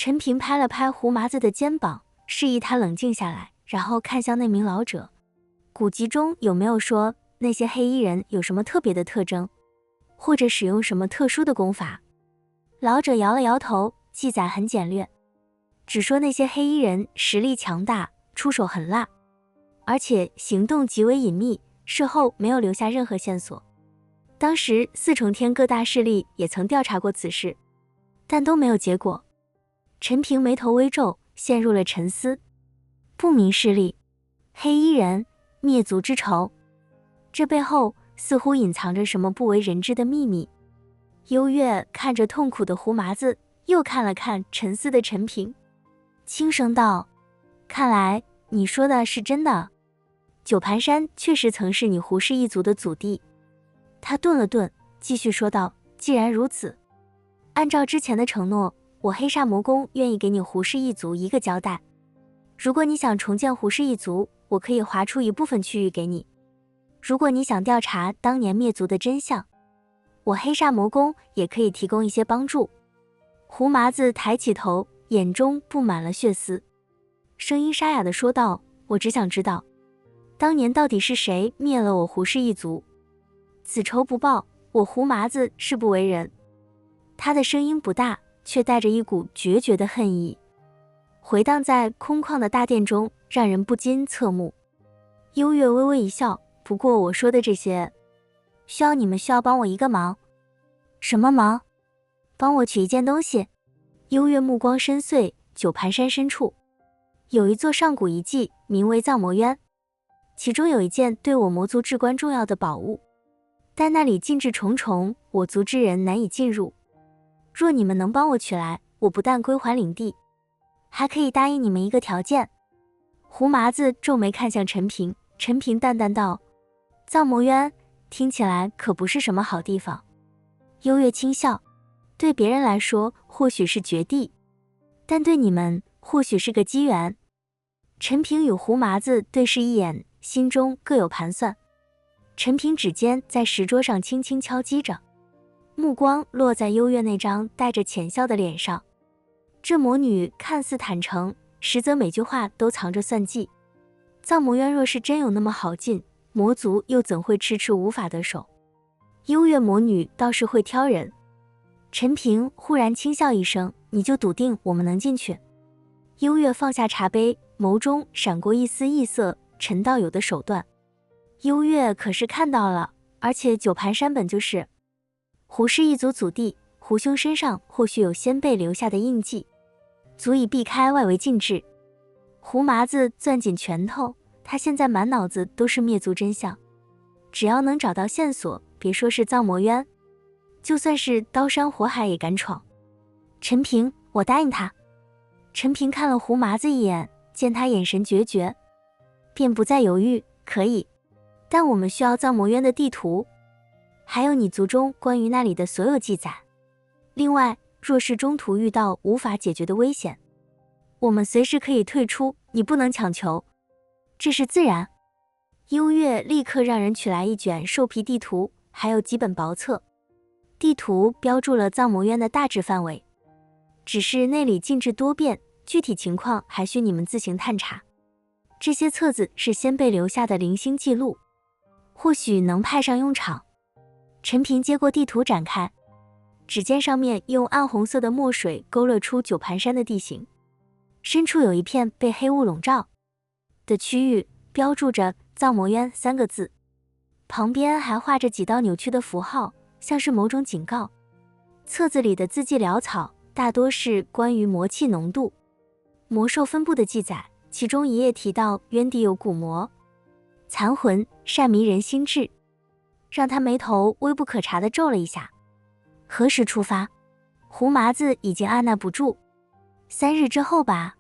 陈平拍了拍胡麻子的肩膀，示意他冷静下来，然后看向那名老者。古籍中有没有说那些黑衣人有什么特别的特征，或者使用什么特殊的功法？老者摇了摇头，记载很简略，只说那些黑衣人实力强大，出手狠辣，而且行动极为隐秘，事后没有留下任何线索。当时四重天各大势力也曾调查过此事，但都没有结果。陈平眉头微皱，陷入了沉思。不明势力，黑衣人，灭族之仇，这背后似乎隐藏着什么不为人知的秘密。幽月看着痛苦的胡麻子，又看了看沉思的陈平，轻声道：看来你说的是真的，九盘山确实曾是你胡氏一族的祖地。他顿了顿，继续说道：既然如此，按照之前的承诺，我黑煞魔宫愿意给你胡氏一族一个交代。如果你想重建胡氏一族，我可以划出一部分区域给你。如果你想调查当年灭族的真相，我黑煞魔宫也可以提供一些帮助。胡麻子抬起头，眼中布满了血丝，声音沙哑地说道：我只想知道，当年到底是谁灭了我胡氏一族？此仇不报，我胡麻子誓不为人。他的声音不大，却带着一股决绝的恨意，回荡在空旷的大殿中，让人不禁侧目。幽月微微一笑，不过我说的这些，你们需要帮我一个忙。什么忙？帮我取一件东西。幽月目光深邃，九盘山深处有一座上古遗迹，名为藏魔渊，其中有一件对我魔族至关重要的宝物，但那里禁制重重，我族之人难以进入。若你们能帮我取来，我不但归还领地，还可以答应你们一个条件。胡麻子皱眉看向陈平，陈平淡淡道：藏魔渊听起来可不是什么好地方。幽月轻笑，对别人来说或许是绝地，但对你们或许是个机缘。陈平与胡麻子对视一眼，心中各有盘算。陈平指尖在石桌上轻轻敲击着，目光落在幽月那张带着浅笑的脸上。这魔女看似坦诚，实则每句话都藏着算计。藏魔渊若是真有那么好进，魔族又怎会迟迟无法得手？幽月魔女倒是会挑人。陈平忽然轻笑一声：你就笃定我们能进去？幽月放下茶杯，眸中闪过一丝异色，陈道友的手段，幽月可是看到了，而且九盘山本就是胡氏一族祖地，胡兄身上或许有先辈留下的印记，足以避开外围禁制。胡麻子攥紧拳头，他现在满脑子都是灭族真相，只要能找到线索，别说是藏魔渊，就算是刀山火海也敢闯。陈平，我答应他。陈平看了胡麻子一眼，见他眼神决绝，便不再犹豫，可以，但我们需要藏魔渊的地图，还有你族中关于那里的所有记载。另外，若是中途遇到无法解决的危险，我们随时可以退出，你不能强求，这是自然。幽月立刻让人取来一卷兽皮地图，还有几本薄册。地图标注了藏魔渊的大致范围，只是那里禁制多变，具体情况还需你们自行探查。这些册子是先辈留下的零星记录，或许能派上用场。陈平接过地图展开，只见上面用暗红色的墨水勾勒出九盘山的地形，深处有一片被黑雾笼罩的区域，标注着藏魔渊3个字，旁边还画着几道扭曲的符号，像是某种警告。册子里的字迹潦草，大多是关于魔气浓度、魔兽分布的记载，其中一页提到渊地有古魔残魂，善迷人心智，让他眉头微不可察地皱了一下。何时出发？胡麻子已经按捺不住。3日之后吧。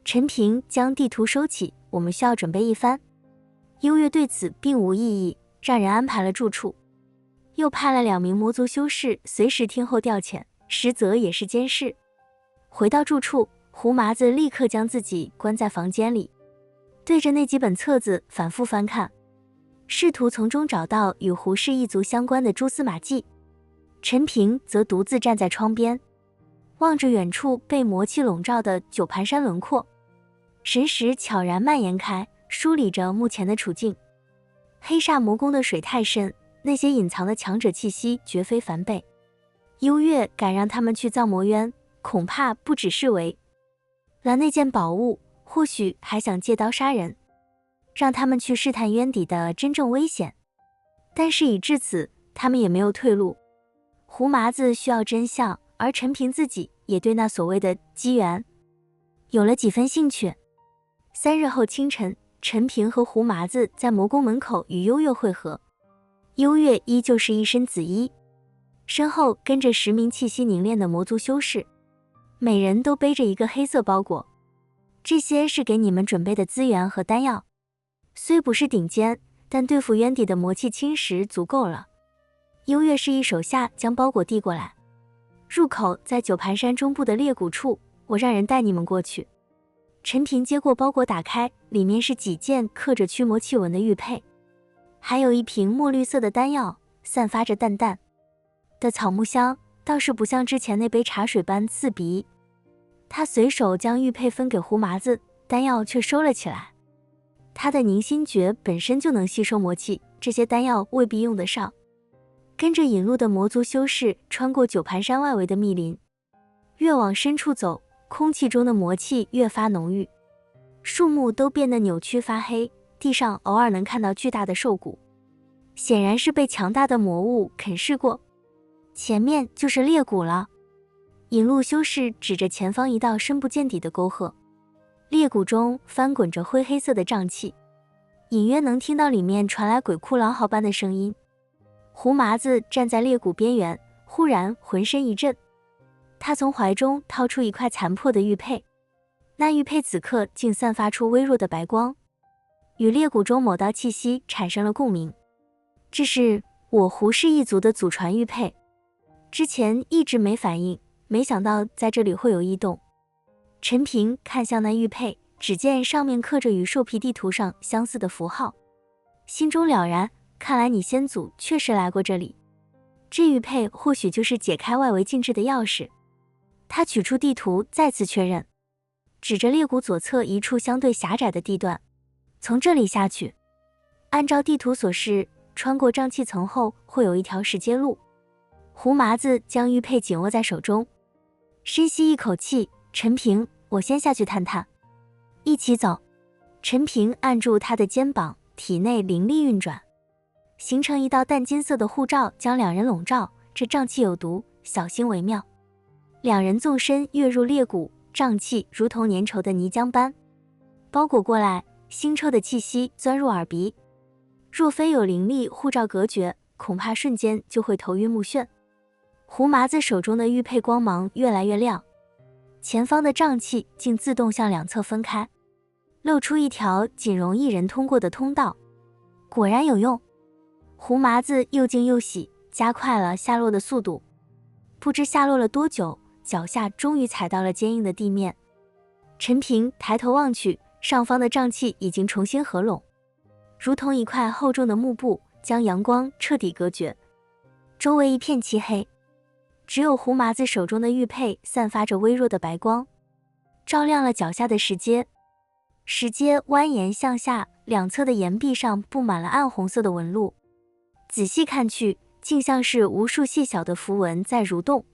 陈平将地图收起，我们需要准备一番。幽月对此并无异议，让人安排了住处，又派了2名魔族修士随时听候调遣，实则也是监视。回到住处，胡麻子立刻将自己关在房间里，对着那几本册子反复翻看，试图从中找到与胡氏一族相关的蛛丝马迹。陈平则独自站在窗边，望着远处被魔气笼罩的九盘山轮廓，神识悄然蔓延开，梳理着目前的处境。黑煞魔宫的水太深，那些隐藏的强者气息绝非凡辈。幽月敢让他们去藏魔渊，恐怕不只是为了那件宝物，或许还想借刀杀人，让他们去试探渊底的真正危险。但事已至此，他们也没有退路。胡麻子需要真相，而陈平自己也对那所谓的机缘有了几分兴趣。3日后清晨，陈平和胡麻子在魔宫门口与幽月会合。幽月依旧是一身紫衣，身后跟着10名气息凝练的魔族修士，每人都背着一个黑色包裹。这些是给你们准备的资源和丹药，虽不是顶尖，但对付渊底的魔气侵蚀足够了。幽月示意手下将包裹递过来。入口在九盘山中部的裂谷处，我让人带你们过去。陈平接过包裹打开，里面是几件刻着驱魔气纹的玉佩，还有一瓶墨绿色的丹药，散发着淡淡的草木香，倒是不像之前那杯茶水般刺鼻。他随手将玉佩分给胡麻子，丹药却收了起来。他的凝心诀本身就能吸收魔气，这些丹药未必用得上。跟着引路的魔族修士穿过九盘山外围的密林，越往深处走，空气中的魔气越发浓郁，树木都变得扭曲发黑，地上偶尔能看到巨大的兽骨，显然是被强大的魔物啃噬过。前面就是裂谷了。引路修士指着前方一道深不见底的沟壑，裂谷中翻滚着灰黑色的瘴气，隐约能听到里面传来鬼哭狼嚎般的声音。胡麻子站在裂谷边缘，忽然浑身一震，他从怀中掏出一块残破的玉佩，那玉佩此刻竟散发出微弱的白光，与裂谷中某道气息产生了共鸣。这是我胡氏一族的祖传玉佩，之前一直没反应，没想到在这里会有异动。陈平看向那玉佩，只见上面刻着与兽皮地图上相似的符号，心中了然，看来你先祖确实来过这里。这玉佩或许就是解开外围禁制的钥匙。他取出地图，再次确认，指着裂谷左侧一处相对狭窄的地段，从这里下去，按照地图所示，穿过瘴气层后会有一条石阶路。胡麻子将玉佩紧握在手中，深吸一口气，陈平，我先下去探探。一起走。陈平按住他的肩膀，体内灵力运转，形成一道淡金色的护罩，将两人笼罩。这瘴气有毒，小心为妙。两人纵身跃入裂谷，瘴气如同粘稠的泥浆般包裹过来，腥臭的气息钻入耳鼻。若非有灵力护罩隔绝，恐怕瞬间就会头晕目眩。胡麻子手中的玉佩光芒越来越亮，前方的瘴气竟自动向两侧分开，露出一条仅容一人通过的通道。果然有用。胡麻子又惊又喜，加快了下落的速度。不知下落了多久，脚下终于踩到了坚硬的地面。陈平抬头望去，上方的瘴气已经重新合拢，如同一块厚重的幕布，将阳光彻底隔绝。周围一片漆黑，只有胡麻子手中的玉佩散发着微弱的白光，照亮了脚下的石阶。石阶蜿蜒向下，两侧的岩壁上布满了暗红色的纹路，仔细看去，竟像是无数细小的符文在蠕动。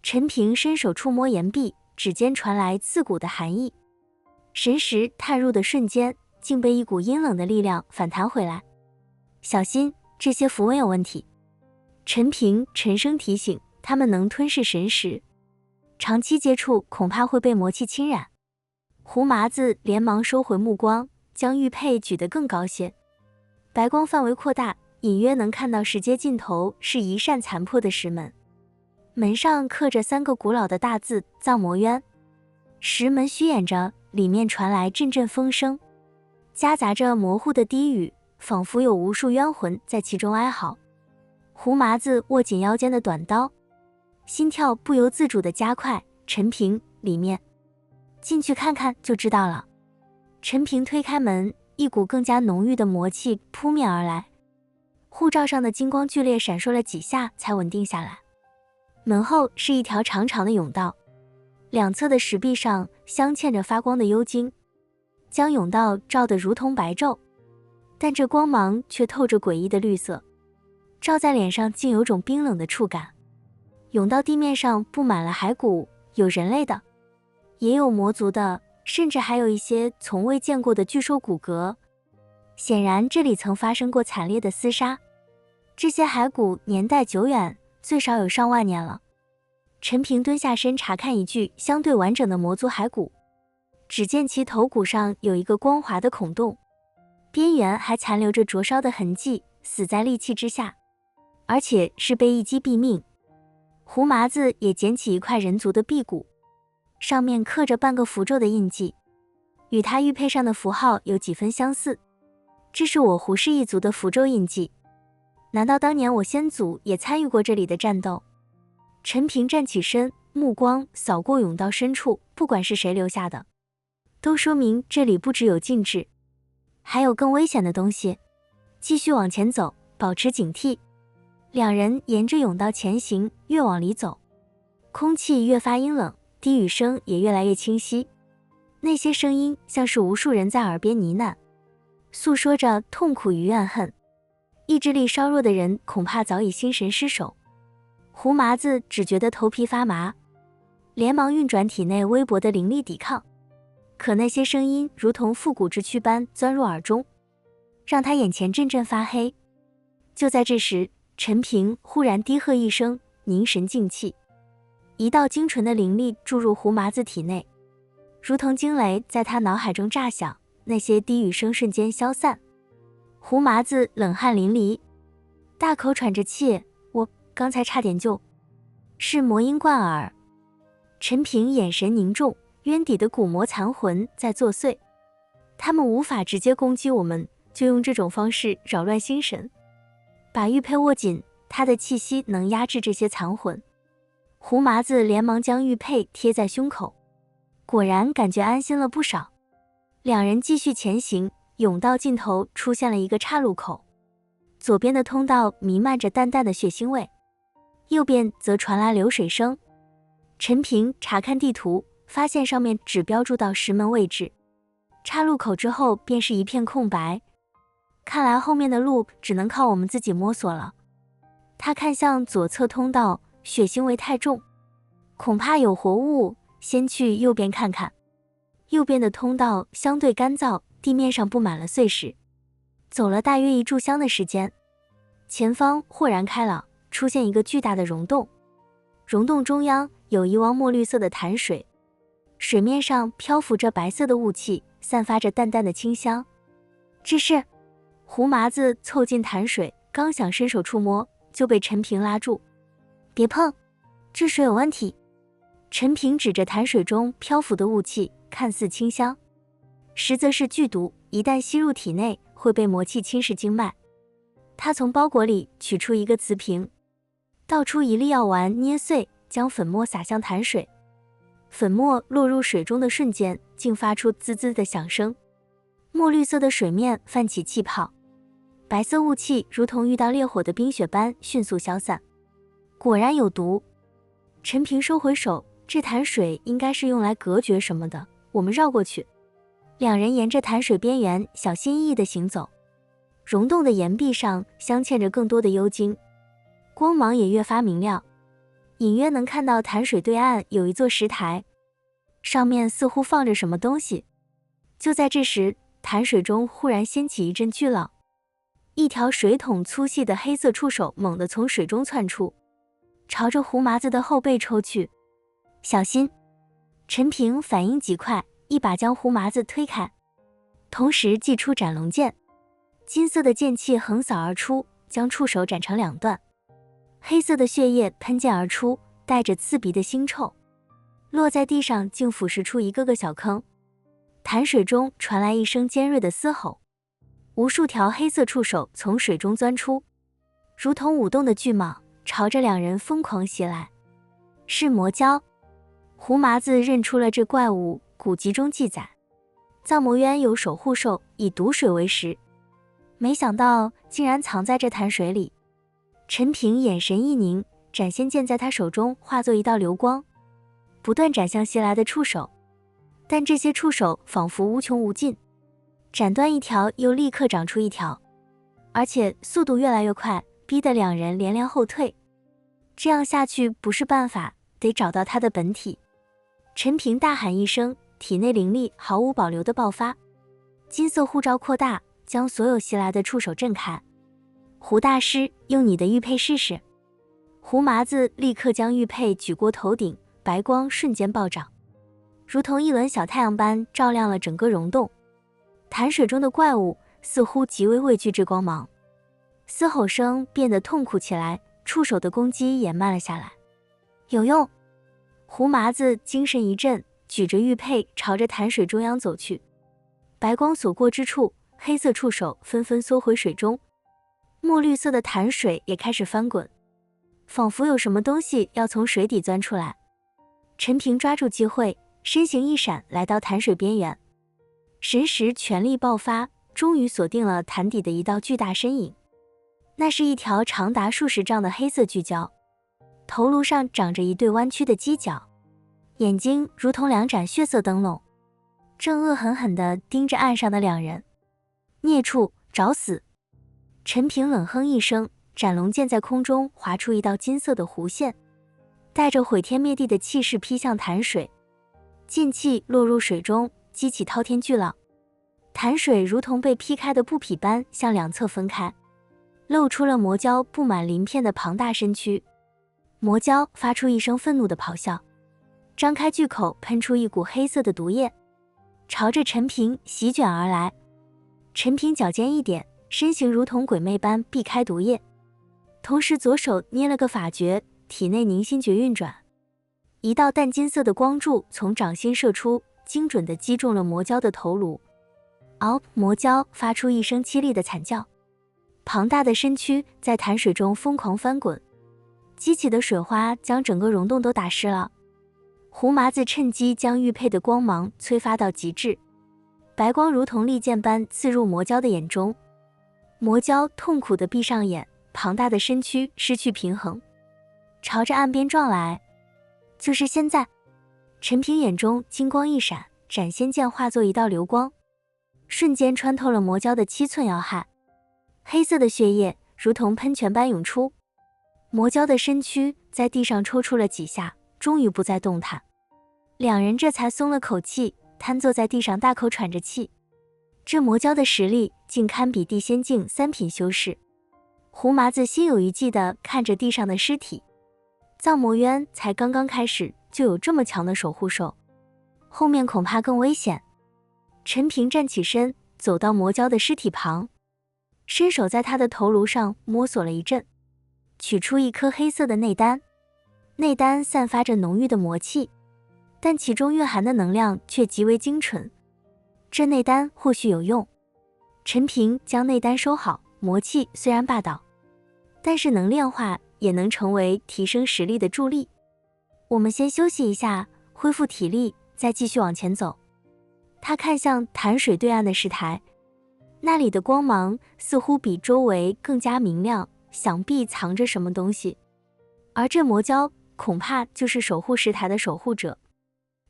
陈平伸手触摸岩壁，指尖传来刺骨的寒意，神识探入的瞬间，竟被一股阴冷的力量反弹回来。小心，这些符文有问题。陈平沉声提醒，他们能吞噬神识，长期接触恐怕会被魔气侵染。胡麻子连忙收回目光，将玉佩举得更高些，白光范围扩大，隐约能看到石阶尽头是一扇残破的石门，门上刻着3个古老的大字“藏魔渊”。石门虚掩着，里面传来阵阵风声，夹杂着模糊的低语，仿佛有无数冤魂在其中哀嚎。胡麻子握紧腰间的短刀，心跳不由自主地加快。陈平，里面，进去看看就知道了。陈平推开门，一股更加浓郁的魔气扑面而来，护罩上的金光剧烈闪烁了几下才稳定下来。门后是一条长长的甬道，两侧的石壁上镶嵌着发光的幽晶，将甬道照得如同白昼，但这光芒却透着诡异的绿色，照在脸上竟有种冰冷的触感。甬道地面上布满了骸骨，有人类的，也有魔族的，甚至还有一些从未见过的巨兽骨骼。显然这里曾发生过惨烈的厮杀，这些骸骨年代久远，最少有上万年了。陈平蹲下身查看一具相对完整的魔族骸骨，只见其头骨上有一个光滑的孔洞，边缘还残留着灼烧的痕迹，死在利器之下，而且是被一击毙命。胡麻子也捡起一块人族的臂骨，上面刻着半个符咒的印记，与他玉佩上的符号有几分相似。这是我胡氏一族的符咒印记，难道当年我先祖也参与过这里的战斗？陈平站起身，目光扫过甬道深处，不管是谁留下的，都说明这里不只有禁制，还有更危险的东西。继续往前走，保持警惕。两人沿着甬道前行，越往里走，空气越发阴冷，低语声也越来越清晰。那些声音像是无数人在耳边呢喃，诉说着痛苦与怨恨。意志力稍弱的人恐怕早已心神失守。胡麻子只觉得头皮发麻，连忙运转体内微薄的灵力抵抗，可那些声音如同复古之躯般钻入耳中，让他眼前阵阵发黑。就在这时，陈平忽然低喝一声，凝神静气，一道精纯的灵力注入胡麻子体内，如同惊雷在他脑海中炸响，那些低语声瞬间消散。胡麻子冷汗淋漓，大口喘着气，我刚才差点就是魔音贯耳。陈平眼神凝重，渊底的古魔残魂在作祟，他们无法直接攻击我们，就用这种方式扰乱心神。把玉佩握紧，他的气息能压制这些残魂。胡麻子连忙将玉佩贴在胸口，果然感觉安心了不少。两人继续前行，甬道尽头出现了一个岔路口，左边的通道弥漫着淡淡的血腥味，右边则传来流水声。陈平查看地图，发现上面只标注到石门位置，岔路口之后便是一片空白，看来后面的路只能靠我们自己摸索了。他看向左侧通道，血腥味太重，恐怕有活物，先去右边看看。右边的通道相对干燥，地面上布满了碎石。走了大约一炷香的时间，前方豁然开朗，出现一个巨大的溶洞，溶洞中央有一汪墨绿色的潭水，水面上漂浮着白色的雾气，散发着淡淡的清香。这是……胡麻子凑近潭水，刚想伸手触摸，就被陈平拉住。别碰，这水有问题。陈平指着潭水中漂浮的雾气，看似清香，实则是剧毒，一旦吸入体内，会被魔气侵蚀经脉。他从包裹里取出一个瓷瓶，倒出一粒药丸，捏碎，将粉末撒向潭水。粉末落入水中的瞬间，竟发出滋滋的响声，墨绿色的水面泛起气泡，白色雾气如同遇到烈火的冰雪般迅速消散。果然有毒。陈平收回手，这潭水应该是用来隔绝什么的，我们绕过去。两人沿着潭水边缘小心翼翼地行走，溶洞的岩壁上镶嵌着更多的幽晶，光芒也越发明亮，隐约能看到潭水对岸有一座石台，上面似乎放着什么东西。就在这时，潭水中忽然掀起一阵巨浪，一条水桶粗细的黑色触手猛地从水中窜出，朝着胡麻子的后背抽去。小心！陈平反应极快，一把将胡麻子推开，同时祭出斩龙剑，金色的剑气横扫而出，将触手斩成两段。黑色的血液喷溅而出，带着刺鼻的腥臭，落在地上竟腐蚀出一个个小坑。潭水中传来一声尖锐的嘶吼，无数条黑色触手从水中钻出，如同舞动的巨蟒，朝着两人疯狂袭来。是魔蛟。胡麻子认出了这怪物，古籍中记载，藏魔渊有守护兽，以毒水为食，没想到竟然藏在这潭水里。陈平眼神一凝，斩仙剑在他手中化作一道流光，不断斩向袭来的触手，但这些触手仿佛无穷无尽，斩断一条又立刻长出一条，而且速度越来越快，逼得两人连连后退。这样下去不是办法，得找到他的本体。陈平大喊一声，体内灵力毫无保留地爆发，金色护罩扩大，将所有袭来的触手震开。胡大师，用你的玉佩试试。胡麻子立刻将玉佩举过头顶，白光瞬间暴涨，如同一轮小太阳般照亮了整个溶洞。潭水中的怪物似乎极为畏惧这光芒，嘶吼声变得痛苦起来，触手的攻击也慢了下来。有用！胡麻子精神一振，举着玉佩朝着潭水中央走去。白光所过之处，黑色触手纷纷缩回水中，墨绿色的潭水也开始翻滚，仿佛有什么东西要从水底钻出来。陈平抓住机会，身形一闪，来到潭水边缘，神识全力爆发，终于锁定了潭底的一道巨大身影。那是一条长达数十丈的黑色巨蛟，头颅上长着一对弯曲的犄角，眼睛如同两盏血色灯笼，正恶狠狠地盯着岸上的两人。孽畜，找死！陈平冷哼一声，斩龙剑在空中划出一道金色的弧线，带着毁天灭地的气势劈向潭水，劲气落入水中，激起滔天巨浪。潭水如同被劈开的布匹般向两侧分开，露出了魔蛟布满鳞片的庞大身躯。魔蛟发出一声愤怒的咆哮，张开巨口喷出一股黑色的毒液，朝着陈平席卷而来。陈平脚尖一点，身形如同鬼魅般避开毒液，同时左手捏了个法诀，体内凝心诀运转，一道淡金色的光柱从掌心射出，精准地击中了魔蛟的头颅。嗷！魔蛟发出一声凄厉的惨叫，庞大的身躯在潭水中疯狂翻滚，激起的水花将整个溶洞都打湿了。胡麻子趁机将玉佩的光芒催发到极致，白光如同利剑般刺入魔蛟的眼中。魔蛟痛苦地闭上眼，庞大的身躯失去平衡，朝着岸边撞来。就是现在！陈平眼中金光一闪，斩仙剑化作一道流光，瞬间穿透了魔蛟的7寸要害，黑色的血液如同喷泉般涌出。魔蛟的身躯在地上抽搐了几下，终于不再动弹。两人这才松了口气，瘫坐在地上大口喘着气。这魔蛟的实力竟堪比地仙境3品修士。胡麻子心有余悸地看着地上的尸体，藏魔渊才刚刚开始就有这么强的守护兽，后面恐怕更危险。陈平站起身，走到魔蛟的尸体旁，伸手在他的头颅上摸索了一阵，取出一颗黑色的内丹。内丹散发着浓郁的魔气，但其中蕴含的能量却极为精纯。这内丹或许有用。陈平将内丹收好，魔气虽然霸道，但是能量化也能成为提升实力的助力。我们先休息一下，恢复体力，再继续往前走。他看向潭水对岸的石台，那里的光芒似乎比周围更加明亮，想必藏着什么东西。而这魔蛟恐怕就是守护石台的守护者。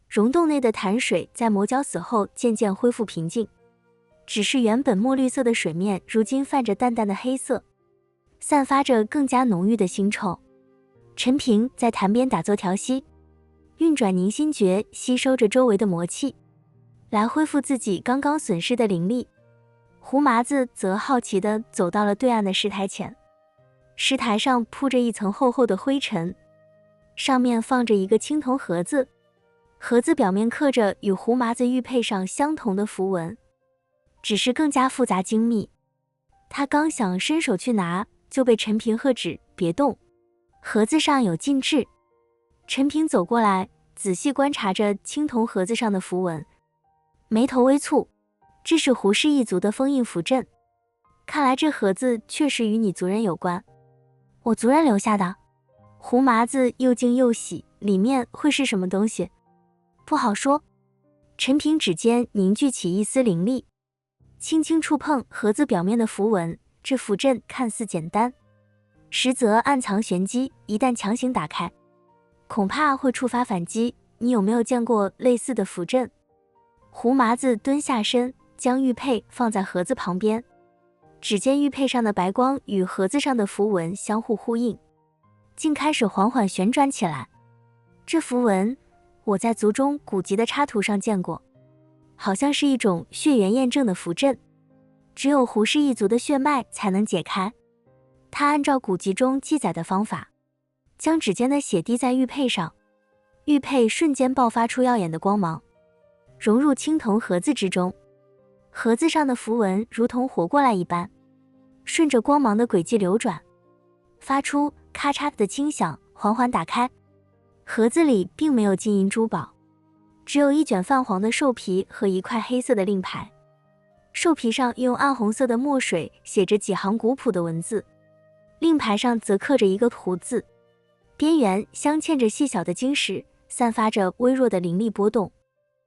溶洞内的潭水在魔蛟死后渐渐恢复平静，只是原本墨绿色的水面如今泛着淡淡的黑色，散发着更加浓郁的腥臭。陈平在潭边打坐调息，运转凝心诀，吸收着周围的魔气，来恢复自己刚刚损失的灵力。胡麻子则好奇地走到了对岸的石台前，石台上铺着一层厚厚的灰尘，上面放着一个青铜盒子，盒子表面刻着与胡麻子玉佩上相同的符文，只是更加复杂精密。他刚想伸手去拿，就被陈平喝止，别动，盒子上有禁制。陈平走过来，仔细观察着青铜盒子上的符文，眉头微蹙，这是胡氏一族的封印符阵，看来这盒子确实与你族人有关。我族人留下的？胡麻子又惊又喜，里面会是什么东西？不好说。陈平指尖凝聚起一丝灵力，轻轻触碰盒子表面的符文，这符阵看似简单，实则暗藏玄机，一旦强行打开，恐怕会触发反击，你有没有见过类似的符阵？胡麻子蹲下身，将玉佩放在盒子旁边，只见玉佩上的白光与盒子上的符文相互呼应，竟开始缓缓旋转起来。这符文我在族中古籍的插图上见过，好像是一种血缘验证的符阵，只有胡氏一族的血脉才能解开。他按照古籍中记载的方法，将指尖的血滴在玉佩上，玉佩瞬间爆发出耀眼的光芒，融入青铜盒子之中。盒子上的符文如同活过来一般，顺着光芒的轨迹流转，发出咔嚓的轻响，缓缓打开。盒子里并没有金银珠宝，只有一卷泛黄的兽皮和一块黑色的令牌。兽皮上用暗红色的墨水写着几行古朴的文字，令牌上则刻着一个胡字，边缘镶嵌着细小的晶石，散发着微弱的灵力波动。